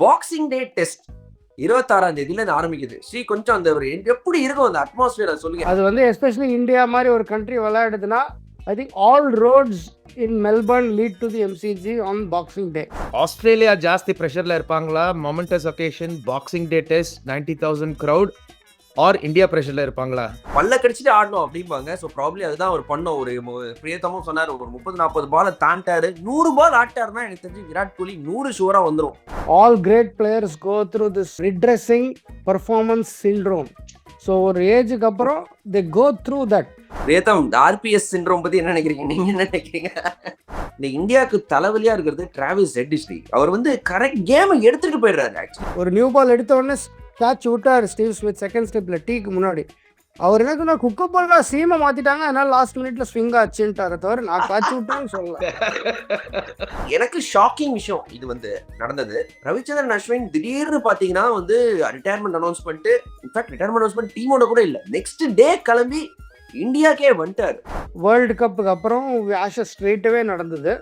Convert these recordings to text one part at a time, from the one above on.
Boxing Day test 26ஆம் தேதியில இருந்து ஆரம்பிக்குது. ஸ்ரீ கொஞ்சம் அந்த ஒரு எப்படி இருக்கும் அந்த அட்மாஸ்பியர் சொல்லுங்க. அது வந்து எஸ்பெஷலி இந்தியா மாதிரி ஒரு கண்ட்ரி விளையாடுதுன்னா I think all roads in Melbourne lead to the MCG on Boxing Day. Australia ஜாஸ்தி ப்ரெஷர்ல இருப்பாங்களா? Momentous occasion Boxing Day test 90,000 crowd or India ப்ரெஷர்ல இருப்பாங்களா? பல்ல கடிச்சிட்டு ஆடணும் அப்படிம்பாங்க. ஸோ ப்ராப்ளி அதுதான் ஒரு பண்ணோம். ஒரு பிரியத்தமும் சொன்னார், ஒரு 30-40 பாலை தாண்டாரு, 100 பால் ஆட்டாருன்னா எனக்கு தெரிஞ்சு விராட் கோலி 100 ஷூரா வந்துடும். All great players go through this redressing performance syndrome. So ஒரு ஏஜுக்கு அப்புறம் தே கோ த்ரூ தட். பிரியத்தம், இந்த ஆர்பிஎஸ் சிண்ட்ரோம் பத்தி என்ன நினைக்கிறீங்க? நீங்க என்ன நினைக்கிறீங்க? இந்த இந்தியாவுக்கு தலைவலியா இருக்கிறது டிராவிஸ் ஹெட். ஸ்ரீ அவர் வந்து கரெக்ட் கேமை எடுத்துட்டு போயிடுறாரு. ஆக்சுவலி ஒரு நியூ பால் எடுத்த உடனே கேட்ச் விட்டார் ஸ்டீவ் ஸ்மித் செகண்ட் ஸ்டெப்பில் டீக்கு முன்னாடி. அவர் என்ன சொன்னா, குக்க பால்லாம் சீமை மாற்றிட்டாங்க, அதனால லாஸ்ட் மினிட்ல ஸ்விங் ஆச்சுன்ட்டார தவிர நான் கேட்ச் விட்டேன்னு சொல்லலாம். எனக்கு ஷாக்கிங் விஷயம் இது வந்து நடந்தது. ரவிச்சந்திரன் அஸ்வின் திடீர்னு பார்த்தீங்கன்னா வந்து ரிட்டையர்மெண்ட் அனௌன்ஸ் பண்ணிட்டு, இன்ஃபேக்ட் ரிட்டையர்மெண்ட் அனௌன்ஸ் பண்ணி டீமோட கூட இல்லை, நெக்ஸ்ட் டே கிளம்பி இந்தியாக்கே வந்துட்டார். வேர்ல்டு கப்புக்கு அப்புறம் ஆஷஸ் ஸ்ட்ரெயிட்டவே நடந்தது.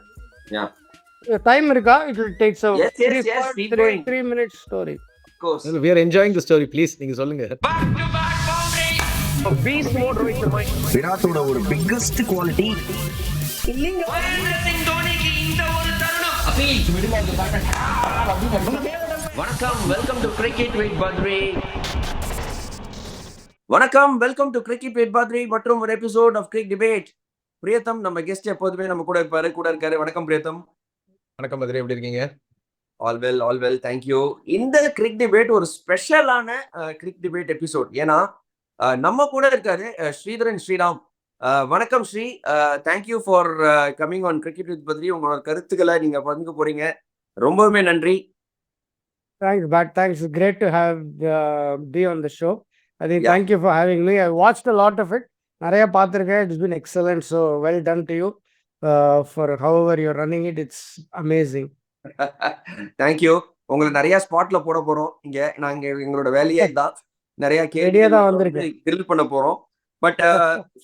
டைம் இருக்கா? It will takes a 3 minutes story. We are enjoying the story, please நீங்க சொல்லுங்க. விராட்டோட ஒரு பிக்கஸ்ட் குவாலிட்டி வணக்கம், welcome to Cric It with Badri. வணக்கம், welcome to Cric It with Badri மற்றும் ஒரு எபிசோட் ஆஃப் கிரிக் டிபேட். பிரியத்தம் நம்ம guest எப்போதுமே நம்ம கூட இருக்காரு. வணக்கம் பிரியத்தம். வணக்கம் பத்ரி, எப்படி இருக்கீங்க? All well, thank you. இந்த கிரிக் டிபேட் ஒரு ஸ்பெஷலான கிரிக் டிபேட் எபிசோட். ஏன்னா நம்ம கூட இருக்காரு ஸ்ரீராம். வணக்கம் Sri, thank you for coming on Cric It with Badri. உங்களோட கருத்துக்களை நீங்க பகிர்ந்து போறீங்க, ரொம்பவுமே நன்றி. Thanks. It's great to have be on the show. I think thank you for having me. I watched a lot of it. நிறைய பார்த்துருக்கேன். It's been excellent. So well done to you for however you're running it. It's amazing. Thank you. உங்களை நிறைய ஸ்பாட்ல போட போறோம். இங்க நாங்க எங்களோட வேலையே தான், நிறைய கேள்வி தான் வந்திருக்கு, கிரில் பண்ண போறோம். But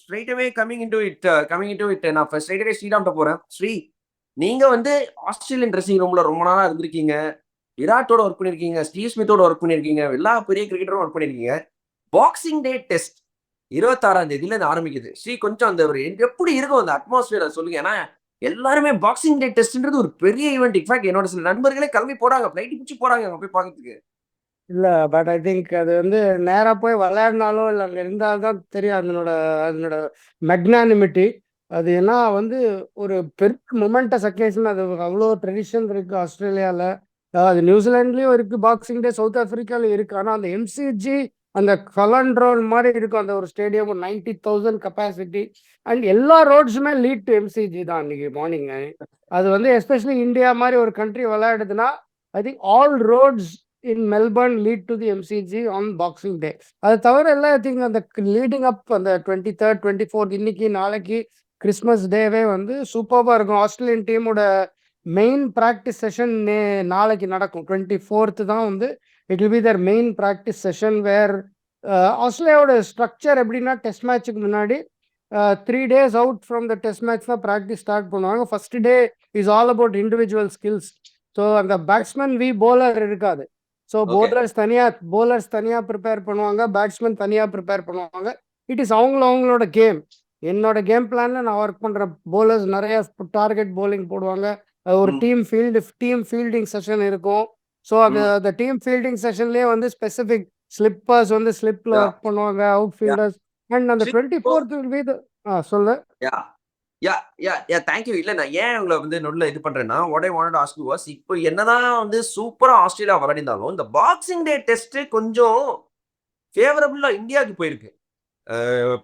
straight away coming into it நான் ஸ்ட்ரைட் அவே ஸ்ரீராம்கிட்ட போறேன். ஸ்ரீ, நீங்க வந்து ஆஸ்திரேலியன் ட்ரெஸ்ஸிங் ரூம்ல ரொம்ப நாளா இருந்திருக்கீங்க, விராட்டோட ஒர்க் பண்ணிருக்கீங்க, ஸ்டீவ் ஸ்மித்தோட ஒர்க் பண்ணிருக்கீங்க, எல்லா பெரிய கிரிக்கெட்டரும் ஒர்க் பண்ணிருக்கீங்க. பாக்ஸிங் டே டெஸ்ட் 26ஆம் தேதியில இருந்து ஆரம்பிக்குது. ஸ்ரீ கொஞ்சம் அந்த ஒரு எப்படி இருக்கும் அந்த அட்மாஸ்பியர் சொல்லுங்க. ஏன்னா எல்லாருமே பாக்ஸிங் டே டெஸ்ட்ன்றது ஒரு பெரிய ஈவெண்ட். இன்ஃபேக்ட் என்னோட சில நண்பர்களே கிளம்பி போறாங்க, ஃபிளைட் பிடிச்சி போறாங்க அங்க போய் பார்க்கறதுக்கு. இல்லை, பட் ஐ திங்க் அது வந்து நேராக போய் விளையாடினாலும் இல்லை அங்கே இருந்தால் தான் தெரியும் அதனோட மெக்னானிமிட்டி. அது ஏன்னா வந்து ஒரு பெரிய மொமெண்டஸ் அக்கேஷன். அது அவ்வளோ ட்ரெடிஷன் இருக்குது ஆஸ்திரேலியாவில், அது நியூசிலாண்ட்லேயும் இருக்குது, பாக்ஸிங் டே சவுத் ஆஃப்ரிக்காவில் இருக்குது. ஆனால் அந்த எம்சிஜி அந்த கலண்ட்ரோல் மாதிரி இருக்கும் அந்த ஒரு ஸ்டேடியம், 90,000 கெப்பாசிட்டி, அண்ட் எல்லா ரோட்ஸுமே லீட் டு எம்சிஜி தான் அன்றைக்கி மார்னிங். அது வந்து எஸ்பெஷலி இந்தியா மாதிரி ஒரு கண்ட்ரி விளையாடுதுன்னா I think all roads in Melbourne lead to the MCG on Boxing Day. அது தவிர எல்லாம் ஐ திங்க் அந்த லீடிங் அப் அந்த 23rd 24th இன்னைக்கு நாளைக்கு கிறிஸ்மஸ் டேவே வந்து சூப்பராக இருக்கும். ஆஸ்திரேலியன் டீமோட மெயின் ப்ராக்டிஸ் செஷன் நாளைக்கு நடக்கும். 24th தான் வந்து it will be the main practice session where ஆஸ்திரேலியாவோட ஸ்ட்ரக்சர் எப்படின்னா, டெஸ்ட் மேட்சுக்கு முன்னாடி 3 days out from the test match தான் ப்ராக்டிஸ் ஸ்டார்ட் பண்ணுவாங்க. First day is all about individual skills. So அந்த பேட்ஸ்மேன் போலர் இருக்காது. ஸோ போலர்ஸ் தனியாக ப்ரிப்பேர் பண்ணுவாங்க, பேட்ஸ்மேன் தனியாக ப்ரிப்பேர் பண்ணுவாங்க. இட் இஸ் அவங்களோட கேம். என்னோட கேம் பிளானில் நான் ஒர்க் பண்ணுற போலர்ஸ் நிறைய டார்கெட் போலிங் போடுவாங்க. ஒரு டீம் ஃபீல்டிங் செஷன் இருக்கும். ஸோ அந்த டீம் ஃபீல்டிங் செஷன்லேயே வந்து ஸ்பெசிஃபிக் ஸ்லிப்பர்ஸ் வந்து ஸ்லிப்பில் ஒர்க் பண்ணுவாங்க, அவுட் ஃபீல்டர்ஸ். அண்ட் அந்த 24th சொல்லு. தேங்க்யூ. இல்ல நான் ஏன் உங்களை வந்து நொல்ல இது பண்றேன்னா, what I wanted to ask you was, இப்போ என்னதான் வந்து சூப்பரா ஆஸ்திரேலியா விளையாடினாலும் இந்த பாக்ஸிங் டே டெஸ்ட் கொஞ்சம் ஃபேவரபிளா இந்தியாவுக்கு போயிருக்கு.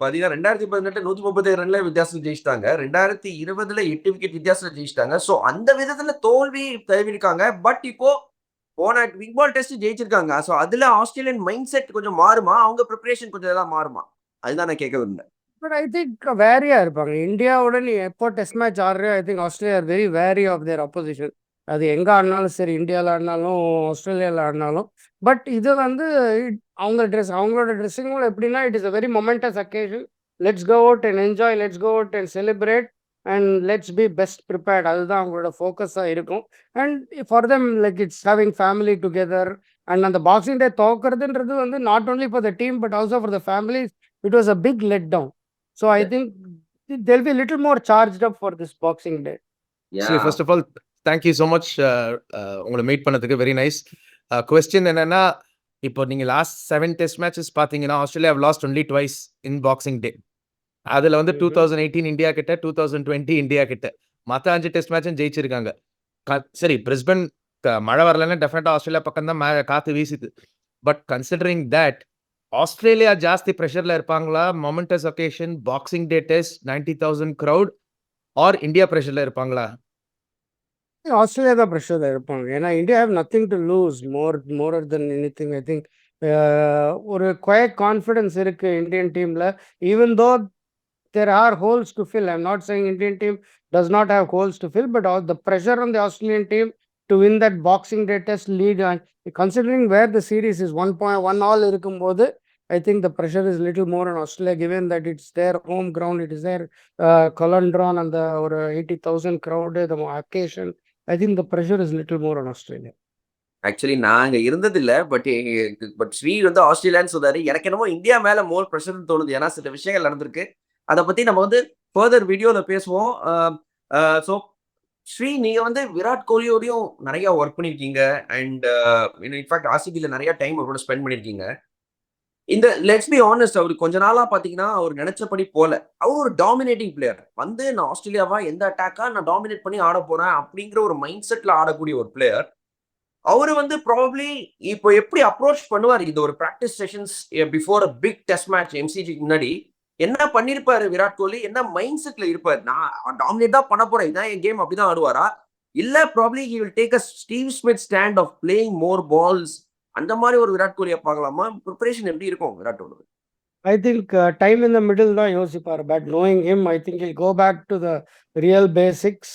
பாத்தீங்கன்னா 2018 137 ரன்ல வித்தியாசம் ஜெயிச்சிட்டாங்க, 2020 8 விக்கெட் வித்தியாசம் ஜெயிச்சிட்டாங்க. ஸோ அந்த விதத்துல தோல்வி தழுவிருக்காங்க. பட் இப்போ போன பிக் பால் டெஸ்ட் ஜெயிச்சிருக்காங்க. ஸோ அதுல ஆஸ்திரேலியன் மைண்ட் செட் கொஞ்சம் மாறுமா, அவங்க ப்ரிப்பரேஷன் கொஞ்சம் எதாவது மாறுமா, அதுதான் நான் கேட்க விரும்புறேன். பட் ஐ திங்க் வேரியா இருப்பாங்க. இந்தியாவோட நீ எப்போ டெஸ்ட் மேட்ச் ஆடுறியோ I think Australia are very wary of their opposition. அது எங்கே ஆடினாலும் சரி, இந்தியாவில் ஆடினாலும் ஆஸ்திரேலியாவில் ஆடினாலும். பட் இது வந்து அவங்களோட ட்ரெஸ்ஸிங் எப்படின்னா, it is a very momentous occasion. Let's go out and enjoy, let's go out and celebrate. And let's be best prepared. அதுதான் அவங்களோட ஃபோக்கஸாக இருக்கும். And for them like it's having family together. அண்ட் அந்த பாக்ஸிங் டே தோக்குறதுன்றது வந்து not only for the team but also for the family. It was a big let down. So I think they'll be little more charged up for this boxing day. சரி, first of all thank you so much உங்களை meet பண்ணதுக்கு. Very nice. Question என்னன்னா, இப்போ நீங்கள் last 7 test matches பார்த்தீங்கன்னா Australia have lost only twice in Boxing Day. அதில் வந்து 2018 India கிட்ட, 2020 இந்தியா கிட்ட, மற்ற 5 டெஸ்ட் மேட்சும் ஜெயிச்சிருக்காங்க. சரி, பிரிஸ்பன் மழை வரலன்னா டெஃபினட்டாக ஆஸ்திரேலியா பக்கம் தான் காற்று வீசுது. பட் கன்சிடரிங் தட் ஆஸ்திரேலியா ஜாஸ்தி ப்ரெஷரில் இருப்பாங்களா, momentous occasion, Boxing Day test, 90,000 crowd, R India ப்ரெஷரில் இருப்பாங்களா? ஆஸ்திரேலியா தான் ப்ரெஷரில் இருப்பாங்க. ஏன்னா India have nothing to lose more then any thing. I think ஒரு குவைட் கான்ஃபிடன்ஸ் இருக்குது இந்தியன் டீமில். Even though there are holes to fill. I'm not saying Indian team does not have holes to fill, but all the pressure on the Australian team to win that Boxing Day test lead, and considering where the series is 1-1 all இருக்கும்போது, I think the pressure is little more on Australia, given that it's their home ground, it is their Colondron and the ஒரு 80,000 crowd, the occasion. I think the pressure is little more on Australia. Actually நாங்க இருந்ததில்ல. But Sri வந்து ஆஸ்திரேலியான்னு சொல்றாரு. எனக்கு என்னமோ India மேல மோர் ப்ரெஷர்னு தோணுது. ஏன்னா சில விஷயங்கள் நடந்திருக்கு. அதை பத்தி நம்ம வந்து ஃபர்தர் வீடியோல பேசுவோம். ஸோ ஸ்ரீ, நீங்க வந்து விராட் கோலியோடையும் நிறைய ஒர்க் பண்ணிருக்கீங்க. அண்ட் இன்ஃபேக்ட் ஆர்சிபில நிறைய டைம் அவரோட ஸ்பெண்ட் பண்ணிருக்கீங்க. இந்த லெட்ஸ் பி ஆனஸ்ட், அவரு கொஞ்ச நாளா பாத்தீங்கன்னா அவர் நினைச்சபடி போல. அவர் ஒரு டாமினேட்டிங் பிளேயர். வந்து நான் ஆஸ்திரேலியாவா எந்த அட்டாக்கா நான் டாமினேட் பண்ணி ஆட போறேன் அப்படிங்கிற ஒரு மைண்ட் செட்ல ஆடக்கூடிய ஒரு பிளேயர். அவரு வந்து ப்ராபப்ளி இப்போ எப்படி அப்ரோச் பண்ணுவார் இது ஒரு practice sessions before a big test match எம்சிஜிக்கு முன்னாடி என்ன பண்ணிருப்பாரு விராட் கோலி? என்ன மைண்ட் செட்ல இருப்பாரு? நான் டாமினேட் தான் பண்ண போறேன், இதான் என் கேம், அப்படிதான் ஆடுவாரா? இல்ல probably he will take a Steve Smith stand off playing more balls, அந்த மாதிரி ஒரு விராட் கோலியை பார்க்கலாமா? ப்ரிப்பரேஷன் எப்படி இருக்கும் விராட்டோட? I think time in the middle தான் யோசிப்பார். But knowing him, I think he'll go back to the real basics.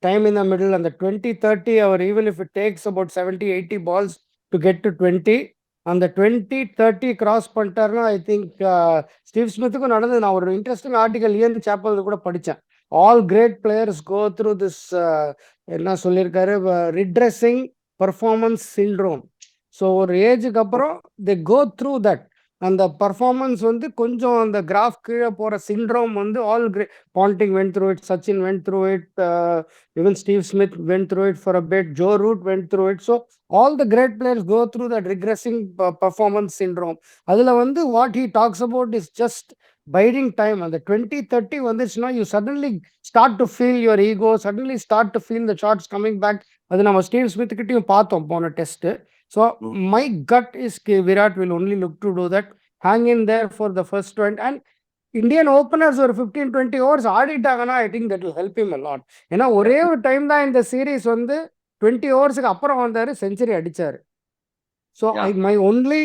Time in the middle and the 20-30 or even if it takes about 70-80 balls to get to 20, அந்த 20-30 cross பண்ணிட்டாருன்னா I think Steve ஸ்மித்துக்கும் நடந்தது. நான் ஒரு interesting article இயன் Chappell கூட படித்தேன். All great players go through this, என்ன சொல்லியிருக்காரு, redressing performance syndrome. So ஒரு ஏஜுக்கு அப்புறம் தே கோ த்ரூ தட். அந்த பர்ஃபார்மன்ஸ் வந்து கொஞ்சம் அந்த கிராஃப் கீழே போகிற சிண்ட்ரோம் வந்து all great. Ponting went through it, Sachin went through it, even Steve Smith went through it for a bit, Joe Root went through it. So all the great players go through that regressing performance syndrome. Adula vandu what he talks about is just biding time. And the 20-30 வந்துச்சுன்னா you suddenly start to feel your ego, suddenly start to feel the shots coming back. அது நம்ம Steve Smith கிட்டையும் பார்த்தோம் போன test. So my gut is Virat will only look to do that, hang in there for the first 20. And Indian openers ஒரு 15-20 overs ஆடிட்டாங்கன்னா I think that will help him a lot. ஏன்னா ஒரே ஒரு time தான் இந்த series வந்து 20 ஓவர்ஸுக்கு அப்புறம் வந்தார், செஞ்சுரி அடித்தார். So my only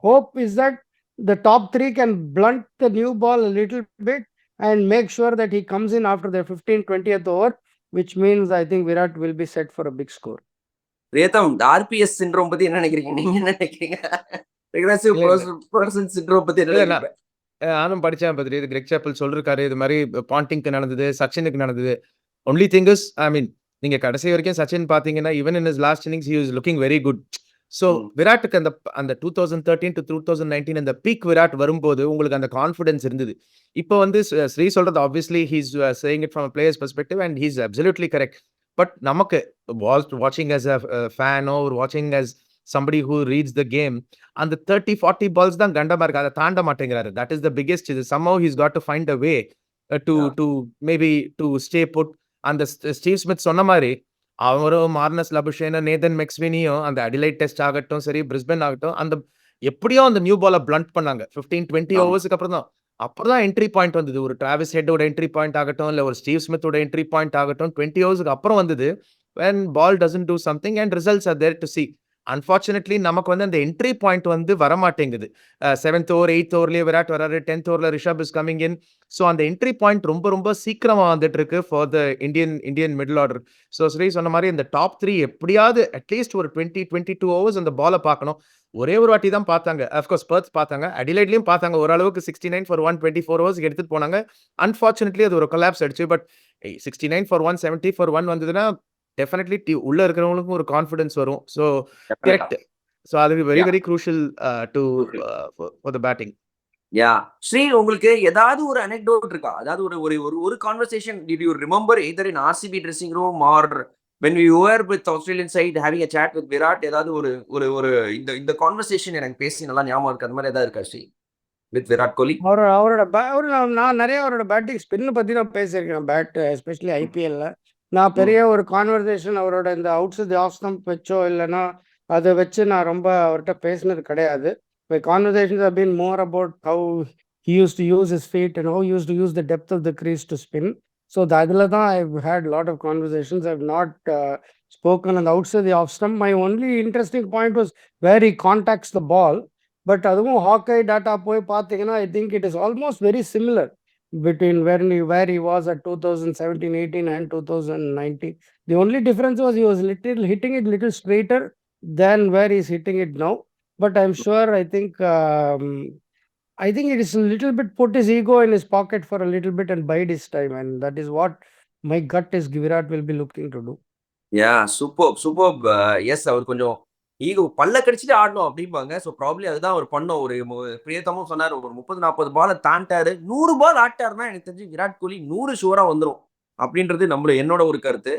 hope is that the top 3 can blunt the new ball little bit and make sure that he comes in after the 15-20th over, which means I think Virat will be set for a big score. ரேதம், RPS syndrome பத்தி என்ன நினைக்கிறீங்க? நீங்க என்ன நினைக்கிறீங்க? Regressive person syndrome பத்தி என்ன நினைக்கிறீங்க? நானும் படித்தேன் பத்ரி. இது கிரெக் சாப்பல் சொல்லிருக்காரு, இது மாதிரி பாண்டிங்க்கு நடந்தது, சச்சினுக்கு நடந்தது. Only thing is, I mean, நீங்க கடைசி வரைக்கும் சச்சின் பார்த்தீங்கன்னா even in his last innings he was looking very good. So விராட்டுக்கு அந்த 2013 to 2019 அந்த பீக் விராட் வரும்போது உங்களுக்கு அந்த கான்ஃபிடன்ஸ் இருந்தது. இப்போ வந்து ஸ்ரீ சொல்றது obviously he's saying it from a players perspective and he's absolutely correct. But நமக்கு வாட்சிங் ஆஸ் அ ஃபேனோ ஒரு வாட்சிங் as somebody who reads the game, and the 30-40 balls தான் கண்டமா இருக்கு. அதை தாண்ட மாட்டேங்கிறாரு. That is the biggest. Somehow he's got to find a way to maybe to stay put. அந்த ஸ்டீவ் ஸ்மித் சொன்ன மாதிரி அவரும் மார்னஸ் லபுஷேன, நேதன் மெக்ஸ்வினியும் அந்த அடிலைட் டெஸ்ட் ஆகட்டும் சரி, பிரிஸ்பன் ஆகட்டும், அந்த எப்படியோ அந்த நியூ பாலை பிளண்ட் பண்ணாங்க 15-20 ஓவர்ஸுக்கு அப்புறம் தான் என்ட்ரி பாயிண்ட் வந்தது. ஒரு டிராவிஸ் ஹெட்டோட என்ட்ரி பாயிண்ட் ஆகட்டும், இல்லை ஒரு ஸ்டீவ் ஸ்மித்தோட என்ட்ரி பாயிண்ட் ஆகட்டும், 20 ஓவர்ஸுக்கு அப்புறம் வந்தது when ball doesn't do something and results are there to see. Unfortunately நமக்கு வந்து அந்த என்ட்ரி பாயிண்ட் வந்து வரமாட்டேங்குது. 7th ஓவர் 8th ஓவர்லயே விராட் வராரு. 10th ஓவர்ல Rishabh is coming in. So அந்த என்ட்ரி பாயிண்ட் ரொம்ப ரொம்ப சீக்கிரமா வந்துட்டு இருக்கு for the Indian middle order. So Sri சொன்ன மாரி இந்த டாப் 3 எப்படியாவது அட்லீஸ்ட் ஒரு 22 ஓவர்ஸ் அந்த பால பார்க்கணும். ஒரே ஒரு வாட்டி தான் பார்த்தாங்க. அஃப்கோர்ஸ் பெர்த் பார்த்தாங்க. அடிலைட்லயும் பார்த்தாங்க. ஓரளவுக்கு 69 ஃபார் 124 ஓவர்ஸ்க்கு எடுத்துட்டு போனாங்க. அன்ஃபார்ச்சுனேட்லி அது ஒரு கொலாப்ஸ் ஆயிடுச்சு. பட் 69 ஃபார் 1, 70 ஃபார் 1 வந்ததுன்னா டெஃபினெட்லி உள்ள இருக்கிறவங்களுக்கும் ஒரு கான்ஃபிடன்ஸ் வரும். So correct. ஸோ அது very Yeah. Very crucial to Crucial. For the batting. Yeah Sri, உங்களுக்கு ஏதாவது ஒரு அனெக்டோட் இருக்கா? அதாவது ஒரு ஒரு ஒரு ஒரு conversation did you remember either in RCB dressing room or when we were with Australian side having a chat with Virat, ஏதாவது ஒரு ஒரு ஒரு இந்த இந்த கான்வர்சேஷன் எனக்கு பேசி நல்லா ஞாபகம் இருக்கு, அந்த மாதிரி ஏதாவது இருக்கா ஸ்ரீ வித் விராட் கோலி? நான் நிறைய அவரோட பேட்டிங் ஸ்பின் பத்தி நான் பேசியிருக்கேன். பேட் எஸ்பெஷலி ஐபிஎல்ல நான் பெரிய ஒரு கான்வர்சேஷன் அவரோட இந்த அவுட்ஸ் தி ஆஃப் ஸ்டம்ப் வச்சோ இல்லைன்னா அதை வச்சு நான் ரொம்ப அவர்கிட்ட பேசினது கிடையாது. My conversations have been more about how he used to use his feet and how he used to use the depth of the crease to spin. So அதுல தான் I've had a lot of conversations. I've not spoken on the outside the off stump. My only interesting point was where he contacts the ball. But அதுவும் ஹாக்கை tata போய் பார்த்தீங்கன்னா I think it is almost very similar between where he was at 2017, 18 and 2019. The only difference was he was hitting it little straighter than where he's hitting it now. But I'm sure, I think it is a little bit put his ego in his pocket for a little bit and bide his time. And that is what my gut is Virat will be looking to do. Yeah super super. Yes, அவர் கொஞ்சம் ego பல்ல கடிச்சிட்டு ஆடணும் அப்படிம்பாங்க. So probably அதுதான் அவர் பண்ணோம். ஒரு பிரியத்தமும் சொன்னார், ஒரு 30-40 பாலை தாண்டாரு. 100 பால் ஆட்டாருன்னா எனக்கு தெரிஞ்சு விராட் கோலி 100 ஷூரா வந்துடும் அப்படின்றது என்னோட ஒரு கருத்து.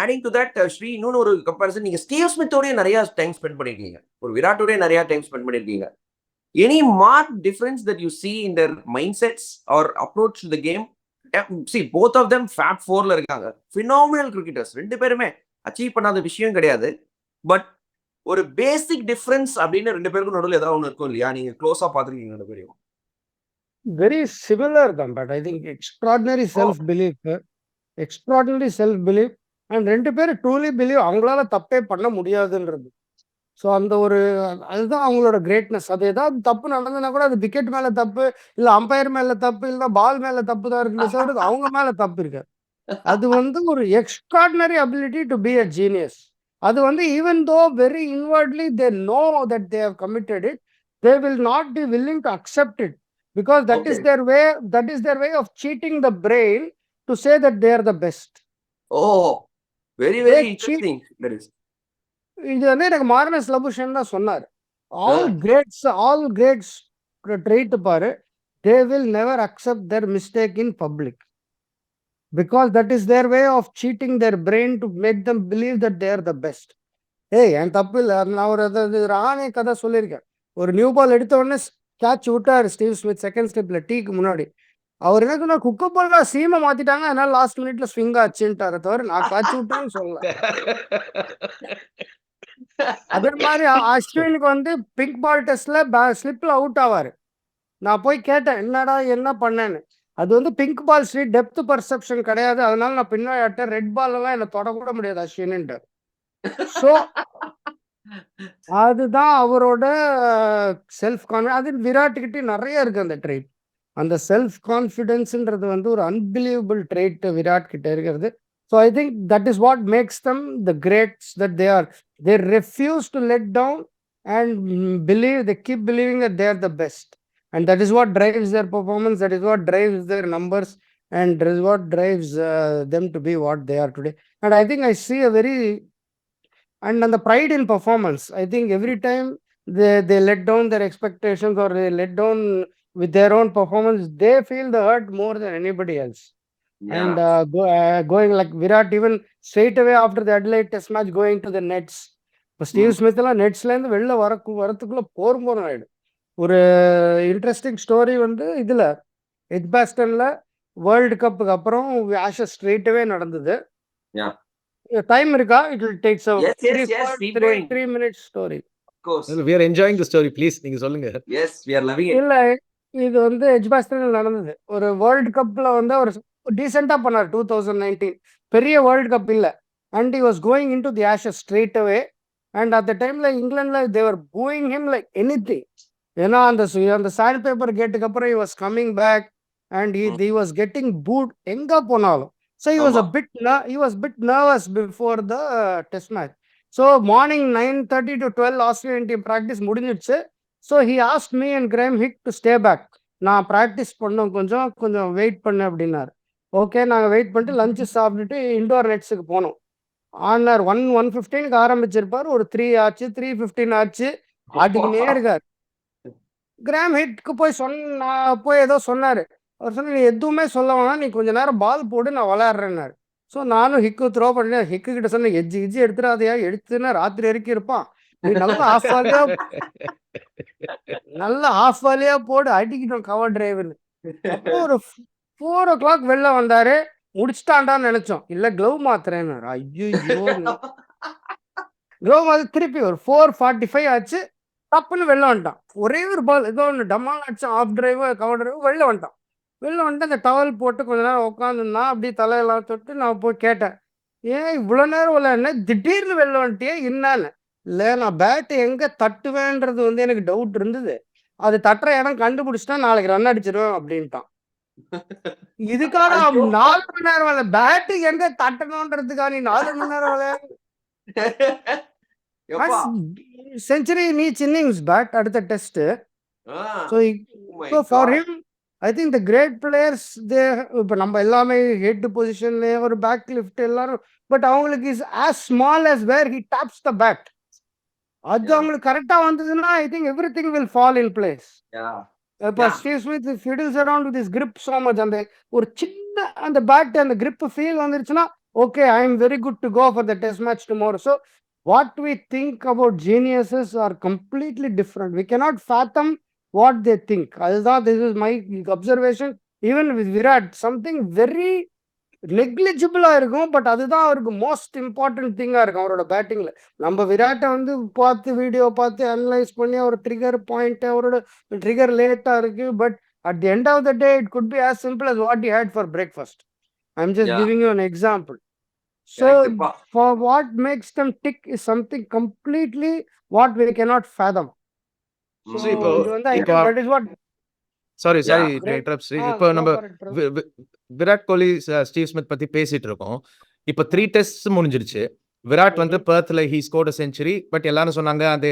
ஆடிங் டு தட் ஸ்ரீ, இன்னொன்று ஒரு கம்பேரிசன், நீங்க ஸ்டீவ் ஸ்மித்தோடய நிறைய டைம் ஸ்பெண்ட் பண்ணிருக்கீங்க, ஒரு விராட்டோடய நிறைய டைம் ஸ்பெண்ட் பண்ணிருக்கீங்க. Any mark difference that you see in their mindsets or approach to the game? See, both of them Fab 4ல இருக்காங்க. phenomenal cricketers. ரெண்டு பேருமே அச்சீவ் பண்ணாத விஷயம் கிடையாது. பட் ஒரு பேசிக் டிஃபரன்ஸ் அப்படின்னு ரெண்டு பேருக்கும் நடுவில் ஏதாவது ஒன்று இருக்கும் இல்லையா? நீங்க க்ளோஸா பார்த்துருக்கீங்க ரெண்டு பேரையும். Very similar then, but I think extraordinary self-belief. Extraordinary self-belief. And ரெண்டு பேரும் ட்ரூலி பிலீவ் அவங்களால தப்பே பண்ண முடியாதுன்றது. ஸோ அந்த ஒரு அதுதான் அவங்களோட கிரேட்னஸ். அது ஏதாவது தப்பு நடந்ததுன்னா கூட அது விக்கெட் மேலே தப்பு, இல்லை அம்பையர் மேலே தப்பு, இல்லைன்னா பால் மேலே தப்பு தான் இருக்குன்னு சொல்றது அவங்க மேலே தப்பு இருக்காது. அது ஒரு extraordinary ability to be a genius. அது even though very inwardly they know that they have committed it, they will not be willing to accept it because that is their way of cheating the brain to say that they are the best. Oh, very very interesting. இது எனக்கு Marnus Labuschagne தான் சொன்னார். All greats treat பாரு, they will never accept their mistake in public because that is their way of cheating their brain to make them believe that they are the best. என் தப்பு இல்லை. நான் ஒரு ராணி கதை சொல்லியிருக்கேன். ஒரு நியூ பால் எடுத்த உடனே கேட்ச் விட்டார் ஸ்டீவ் ஸ்மித் செகண்ட் ஸ்டெப்ல டீக்கு முன்னாடி. அவர் என்ன சொன்னா, குக்க பால் சீமை மாத்திட்டாங்க, அதனால லாஸ்ட் மினிட்ல ஸ்விங் ஆச்சுட்டார தவிர நான் காட்சி விட்டேன்னு சொல்லல. அதே மாதிரி அஸ்வினுக்கு பிங்க் பால் டெஸ்ட்ல ஸ்லிப்ல அவுட் ஆவாரு. நான் போய் கேட்டேன், என்னடா என்ன பண்ணேன்னு. அது pink ball street depth perception கிடையாது, அதனால நான் பின்னாடி ஆட்டேன், ரெட் பால் எல்லாம் என்ன தொடக்கூட முடியாது அஸ்வின்ட்டு. ஸோ அதுதான் அவரோட செல்ஃப் கான்ஃபிடன்ஸ். அது விராட் கிட்ட நிறைய இருக்கு அந்த ட்ரைட். அந்த செல்ஃப் கான்ஃபிடென்ஸ்ன்றது ஒரு அன்பிலீவபிள் ட்ரைட் விராட் கிட்ட இருக்கிறது. So I think that is what makes them the greats that they are. They refuse to let down and they keep believing that they are the best. And that is what drives their performance, that is what drives their numbers, and that is what drives them to be what they are today. And I think I see and the pride in performance. I think every time they let down their expectations or they let down with their own performance, they feel the hurt more than anybody else. Yeah. And going like Virat, even straight away after the Adelaide Test match, going to the nets. இப்போ Steve Smith எல்லாம் நெட்ஸ்ல இருந்து வெளில வரத்துக்குள்ள போரும் ஆயிடும். ஒரு interesting story இதுல எட்ஜ்பாஸ்டன்ல world கப்புக்கு அப்புறம் ஆஷஸ் ஸ்ட்ரெயிட் அவே நடந்தது. டைம் இருக்கா? It will take 3 minutes story. Of course. We are enjoying the story, please நீங்க சொல்லுங்க. Yes, we are loving it. இல்ல, இது எட்ஜ்பாஸ்டன்ல நடந்தது. ஒரு வேர்ல்டு கப்ல அவர் டீசெண்டா பண்ணார் 2019. பெரிய வேர்ல்டு கப் இல்ல. And he was going into the ashes straight away. And at the டைம்ல இங்கிலாந்துல தேவர் பூயிங் ஹிம் லைக் எனிதிங். ஏன்னா அந்த சாண்ட் பேப்பர் கேட்டுக்கு அப்புறம் he was coming back and he was getting booed எங்க போனாலும். So he was ஆமா. he was bit nervous before the test match. So morning 9:30 to 12 Australian team practice முடிஞ்சிடுச்சு. So he asked me and Graham Hick to stay back. நான் practice பண்ணோம், கொஞ்சம் wait பண்ணு அப்படின்னாரு. Okay, நாங்கள் வெயிட் பண்ணிட்டு lunch சாப்பிட்டுட்டு இண்டோர் நெட்ஸுக்கு போனோம். ஆனார் 1:15க்கு ஆரம்பிச்சிருப்பார். ஒரு 3 ஆச்சு, 3:15 ஆச்சு, ஆடிக்கினே இருக்கார். கிராம் ஹிட்க்கு போய் ஏதோ சொன்னாரு. அவர் சொன்ன, நீ எதுவுமே சொல்ல வேணாம், நீ கொஞ்ச நேரம் பால் போடு, நான் விளையாடுறேன்னாரு. ஸோ நானும் ஹிக்கு த்ரோ பண்ணேன். ஹிக்கு கிட்ட சொன்னேன், எஜ்ஜி எடுத்துடாதையா, எடுத்துன்னா ராத்திரி வரைக்கும் இருப்பான், நீ நல்லா ஆஃப் வாலியா போடு, அடிக்கணும் கவர் டிரைவர்னு. அப்போ ஒரு 4 o'clock வெளில வந்தாரு. முடிச்சுட்டான்டான்னு நினைச்சோம். இல்ல க்ளவ் மாத்துறேன்னு. ஐயோ, க்ளவ் மாத்து திருப்பி ஒரு 4:45 ஆச்சு. தப்புன்னு வெளில வந்துட்டான். ஒரே ஒரு பால் ஏதோ ஒன்று டம்மால் அடிச்சான், ஆஃப் டிரைவ் கவர் டிரைவ். வெளில வந்துட்டு அந்த டவல் போட்டு கொஞ்ச நேரம் உட்காந்துருந்தான். அப்படியே தலையெல்லாம் தொட்டு நான் போய் கேட்டேன், ஏன் இவ்வளோ நேரம் விளையாடுன, திடீர்னு வெளில வந்துட்டியே, என்னான்னு. இல்லை, நான் பேட்டு எங்கே தட்டுவேன்றது எனக்கு டவுட் இருந்தது. அது தட்டுற இடம் கண்டுபிடிச்சிட்டா நாளைக்கு ரன் அடிச்சிருவேன் அப்படின்ட்டான். இதுக்காக 4 மணி நேரம் விளையாட, பேட்டு எங்க தட்டணுன்றதுக்காக நீ 4 மணி நேரம் விளையாடு. Century in each innings bat at the test. So for him, I think the great players, இப்போ நம்ம எல்லாமே ஹெட் பொசிஷன்ல ஒரு பேக் லிஃப்ட் எல்லாரும், பட் அவங்களுக்கு is as small as where he taps the bat. அது அவங்களுக்கு கரெக்டா வந்ததுன்னா I think everything will fall in place. இப்போ Steve Smith fiddles around with his grip so much, அந்த ஒரு சின்ன அந்த பேட் அந்த grip ஃபீல் வந்துருச்சுன்னா okay, I am very good to go for the test match tomorrow. So what we think about geniuses are completely different. We cannot fathom what they think. அதுதான், this is my observation. Even with Virat, something very நெக்லிஜிபிளா இருக்கும், but அதுதான் அவருக்கு most important திங்கா இருக்கும் அவரோட பேட்டிங்ல. நம்ம விராட்டை பார்த்து video பார்த்து analyse பண்ணி அவர் ட்ரிகர் பாயிண்ட், அவரோட ட்ரிகர் லேட்டா இருக்கு, but at the end of the day it could be as simple as what he had for breakfast. I'm just giving you an example. So for what makes them tick is something completely what we cannot fathom. So that is what. Sorry interrupt. இப்போ நம்ம Virat Kohli Steve Smith பத்தி பேசிட்டு இருக்கோம். இப்போ 3 test முடிஞ்சிருச்சு. விராட் பெர்த்ல he scored a century, but எல்லாரும் சொன்னாங்க அது